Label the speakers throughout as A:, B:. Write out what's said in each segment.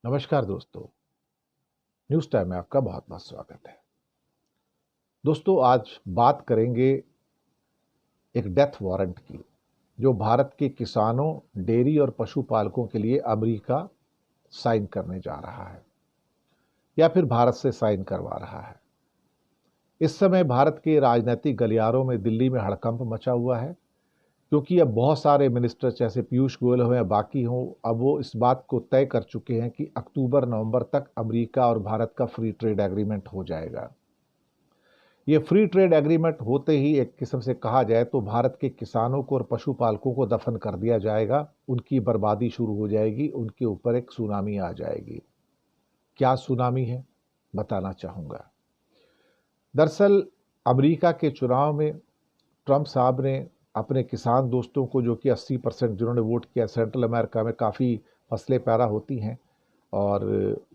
A: नमस्कार दोस्तों। News time में आपका बहुत बहुत स्वागत है। दोस्तों, आज बात करेंगे एक डेथ वारंट की, जो भारत के किसानों, डेयरी और पशुपालकों के लिए अमेरिका साइन करने जा रहा है या फिर भारत से साइन करवा रहा है। इस समय भारत के राजनीतिक गलियारों में दिल्ली में हड़कंप मचा हुआ है, क्योंकि अब बहुत सारे मिनिस्टर जैसे पीयूष गोयल हो या बाकी हों, अब वो इस बात को तय कर चुके हैं कि अक्टूबर नवंबर तक अमेरिका और भारत का फ्री ट्रेड एग्रीमेंट हो जाएगा। ये फ्री ट्रेड एग्रीमेंट होते ही एक किस्म से कहा जाए तो भारत के किसानों को और पशुपालकों को दफन कर दिया जाएगा, उनकी बर्बादी शुरू हो जाएगी, उनके ऊपर एक सुनामी आ जाएगी। क्या सुनामी है, बताना चाहूँगा। दरअसल अमेरिका के चुनाव में ट्रंप साहब ने अपने किसान दोस्तों को, जो कि 80% जिन्होंने वोट किया, सेंट्रल अमेरिका में काफ़ी फसलें पैदा होती हैं और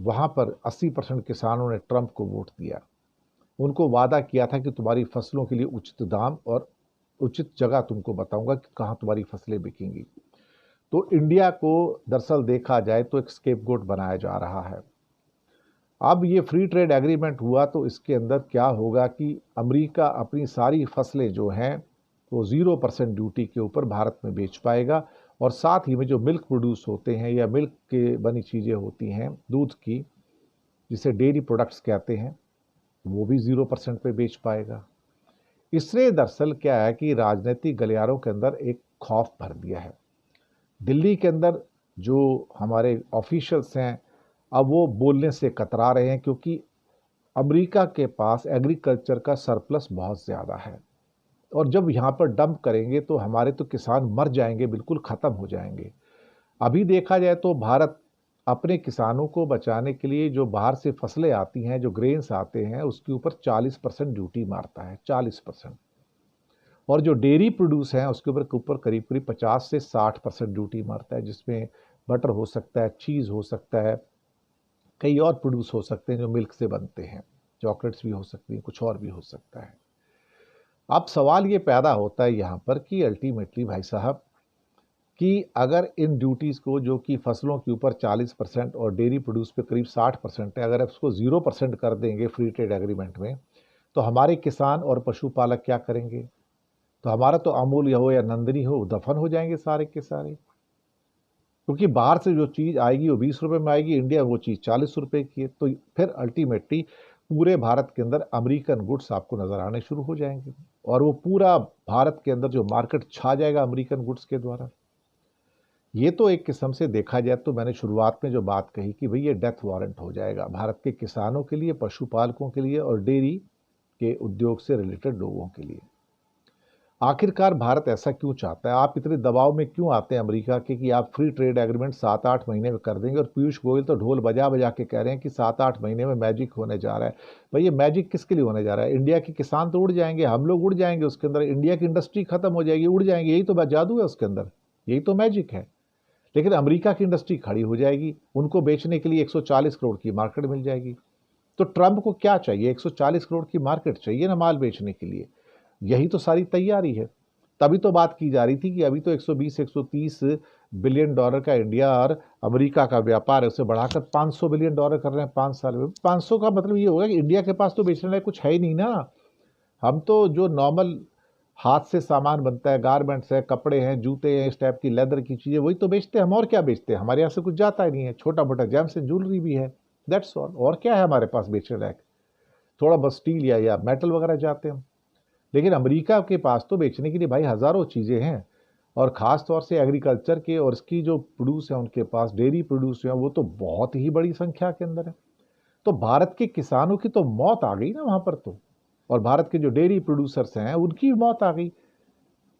A: वहाँ पर 80% किसानों ने ट्रंप को वोट दिया। उनको वादा किया था कि तुम्हारी फसलों के लिए उचित दाम और उचित जगह तुमको बताऊंगा कि कहाँ तुम्हारी फसलें बिकेंगी। तो इंडिया को दरअसल देखा जाए तो एक स्केपगोट बनाया जा रहा है। अब ये फ्री ट्रेड एग्रीमेंट हुआ तो इसके अंदर क्या होगा कि अमेरिका अपनी सारी फसलें जो हैं वो 0% ड्यूटी के ऊपर भारत में बेच पाएगा, और साथ ही में जो मिल्क प्रोड्यूस होते हैं या मिल्क के बनी चीज़ें होती हैं, दूध की, जिसे डेयरी प्रोडक्ट्स कहते हैं, वो भी 0% पे बेच पाएगा। इसने दरअसल क्या है कि राजनीतिक गलियारों के अंदर एक खौफ भर दिया है। दिल्ली के अंदर जो हमारे ऑफिशियल्स हैं, अब वो बोलने से कतरा रहे हैं, क्योंकि अमेरिका के पास एग्रीकल्चर का सरप्लस बहुत ज़्यादा है, और जब यहाँ पर डंप करेंगे तो हमारे तो किसान मर जाएंगे, बिल्कुल ख़त्म हो जाएंगे। अभी देखा जाए तो भारत अपने किसानों को बचाने के लिए जो बाहर से फसलें आती हैं, जो ग्रेन्स आते हैं, उसके ऊपर 40% ड्यूटी मारता है, 40%। और जो डेयरी प्रोड्यूस हैं उसके ऊपर करीब करीब 50 से 60% ड्यूटी मारता है, जिसमें बटर हो सकता है, चीज़ हो सकता है, कई और प्रोड्यूस हो सकते हैं जो मिल्क से बनते हैं, चॉकलेट्स भी हो सकती हैं, कुछ और भी हो सकता है। अब सवाल ये पैदा होता है यहाँ पर कि अल्टीमेटली भाई साहब, कि अगर इन ड्यूटीज़ को, जो कि फसलों के ऊपर 40% और डेयरी प्रोड्यूस पे करीब 60% है, अगर उसको 0% कर देंगे फ्री ट्रेड एग्रीमेंट में, तो हमारे किसान और पशुपालक क्या करेंगे? तो हमारा तो अमूल हो या नंदिनी हो, दफन हो जाएंगे सारे के सारे। क्योंकि बाहर से जो चीज़ आएगी वो 20 रुपये में आएगी, इंडिया वो चीज़ 40 रुपये की है। तो फिर अल्टीमेटली पूरे भारत के अंदर अमेरिकन गुड्स आपको नज़र आने शुरू हो जाएंगे, और वो पूरा भारत के अंदर जो मार्केट छा जाएगा अमेरिकन गुड्स के द्वारा। ये तो एक किस्म से देखा जाए तो मैंने शुरुआत में जो बात कही कि भाई ये डेथ वारंट हो जाएगा भारत के किसानों के लिए, पशुपालकों के लिए और डेयरी के उद्योग से रिलेटेड लोगों के लिए। आखिरकार भारत ऐसा क्यों चाहता है? आप इतने दबाव में क्यों आते हैं अमेरिका के कि आप फ्री ट्रेड एग्रीमेंट 7-8 महीने में कर देंगे? और पीयूष गोयल तो ढोल बजा बजा के कह रहे हैं कि 7-8 महीने में मैजिक होने जा रहा है। भाई ये मैजिक किसके लिए होने जा रहा है? इंडिया के किसान तो उड़ जाएंगे, हम लोग उड़ जाएंगे, उसके अंदर इंडिया की इंडस्ट्री खत्म हो जाएगी, उड़ जाएंगे। यही तो जादू है उसके अंदर, यही तो मैजिक है। लेकिन अमेरिका की इंडस्ट्री खड़ी हो जाएगी, उनको बेचने के लिए 140 करोड़ की मार्केट मिल जाएगी। तो ट्रंप को क्या चाहिए? 140 करोड़ की मार्केट चाहिए ना माल बेचने के लिए। यही तो सारी तैयारी है। तभी तो बात की जा रही थी कि अभी तो 120-130 बिलियन डॉलर का इंडिया और अमेरिका का व्यापार है, उसे बढ़ाकर 500 बिलियन डॉलर कर रहे हैं 5 साल में। 500 का मतलब ये होगा कि इंडिया के पास तो बेचने लायक कुछ है ही नहीं ना। हम तो जो नॉर्मल हाथ से सामान बनता है, गारमेंट्स है, कपड़े हैं, जूते हैं, इस टाइप की लेदर की चीज़ें, वही तो बेचते हैं हम। और क्या बेचते हैं? हमारे यहाँ से कुछ जाता ही नहीं है। छोटा मोटा जेम्स एंड ज्वेलरी भी है, दैट्स ऑल। और क्या है हमारे पास बेचने लायक? थोड़ा बस स्टील या मेटल वगैरह जाते हैं। लेकिन अमेरिका के पास तो बेचने के लिए भाई हज़ारों चीज़ें हैं, और ख़ास तौर से एग्रीकल्चर के और इसकी जो प्रोड्यूस है उनके पास, डेयरी प्रोड्यूस है, वो तो बहुत ही बड़ी संख्या के अंदर है। तो भारत के किसानों की तो मौत आ गई ना वहाँ पर तो, और भारत के जो डेयरी प्रोड्यूसर्स हैं उनकी भी मौत आ गई।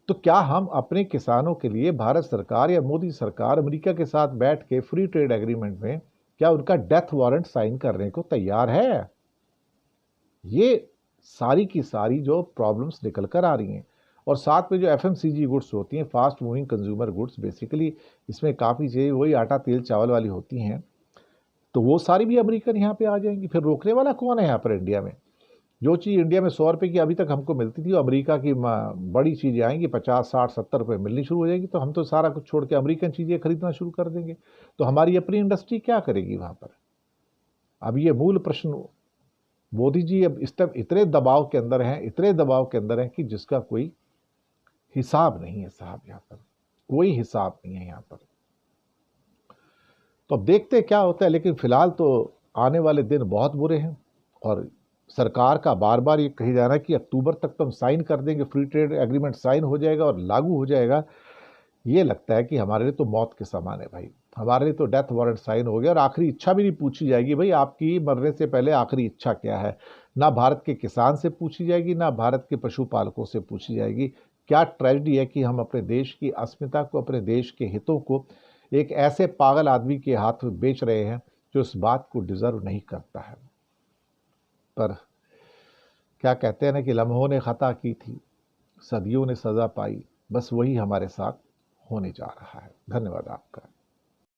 A: तो क्या हम अपने किसानों के लिए, भारत सरकार या मोदी सरकार अमेरिका के साथ बैठ के फ्री ट्रेड एग्रीमेंट में, क्या उनका डेथ वारंट साइन करने को तैयार है? ये सारी की सारी जो प्रॉब्लम्स निकल कर आ रही हैं। और साथ में जो एफएमसीजी गुड्स होती हैं, fast moving consumer goods, basically इसमें काफ़ी चीज़ें वही आटा तेल चावल वाली होती हैं, तो वो सारी भी अमेरिकन यहाँ पे आ जाएंगी। फिर रोकने वाला कौन है यहाँ पर इंडिया में? जो चीज़ इंडिया में 100 रुपये की अभी तक हमको मिलती थी, वो अमेरिका की बड़ी चीज़ें आएंगी 50, 60, 70 रुपये मिलनी शुरू हो जाएगी, तो हम तो सारा कुछ छोड़ के अमेरिकन चीज़ें खरीदना शुरू कर देंगे। तो हमारी अपनी इंडस्ट्री क्या करेगी वहाँ पर? अब ये मूल प्रश्न मोदी जी अब इस तक इतने दबाव के अंदर हैं, इतने दबाव के अंदर हैं कि जिसका कोई हिसाब नहीं है साहब। यहाँ पर कोई हिसाब नहीं है यहाँ पर। तो अब देखते हैं क्या होता है, लेकिन फिलहाल तो आने वाले दिन बहुत बुरे हैं। और सरकार का बार बार ये कही जा रहा है कि अक्टूबर तक तो हम साइन कर देंगे, फ्री ट्रेड एग्रीमेंट साइन हो जाएगा और लागू हो जाएगा। ये लगता है कि हमारे लिए तो मौत के समान है भाई। हमारे लिए तो डेथ वारंट साइन हो गया और आखिरी इच्छा भी नहीं पूछी जाएगी भाई, आपकी मरने से पहले आखिरी इच्छा क्या है। ना भारत के किसान से पूछी जाएगी, ना भारत के पशुपालकों से पूछी जाएगी। क्या ट्रेजेडी है कि हम अपने देश की अस्मिता को, अपने देश के हितों को एक ऐसे पागल आदमी के हाथ में बेच रहे हैं जो इस बात को डिजर्व नहीं करता है। पर क्या कहते हैं ना कि लम्हों ने खता की थी, सदियों ने सजा पाई, बस वही हमारे साथ होने जा रहा है। धन्यवाद आपका।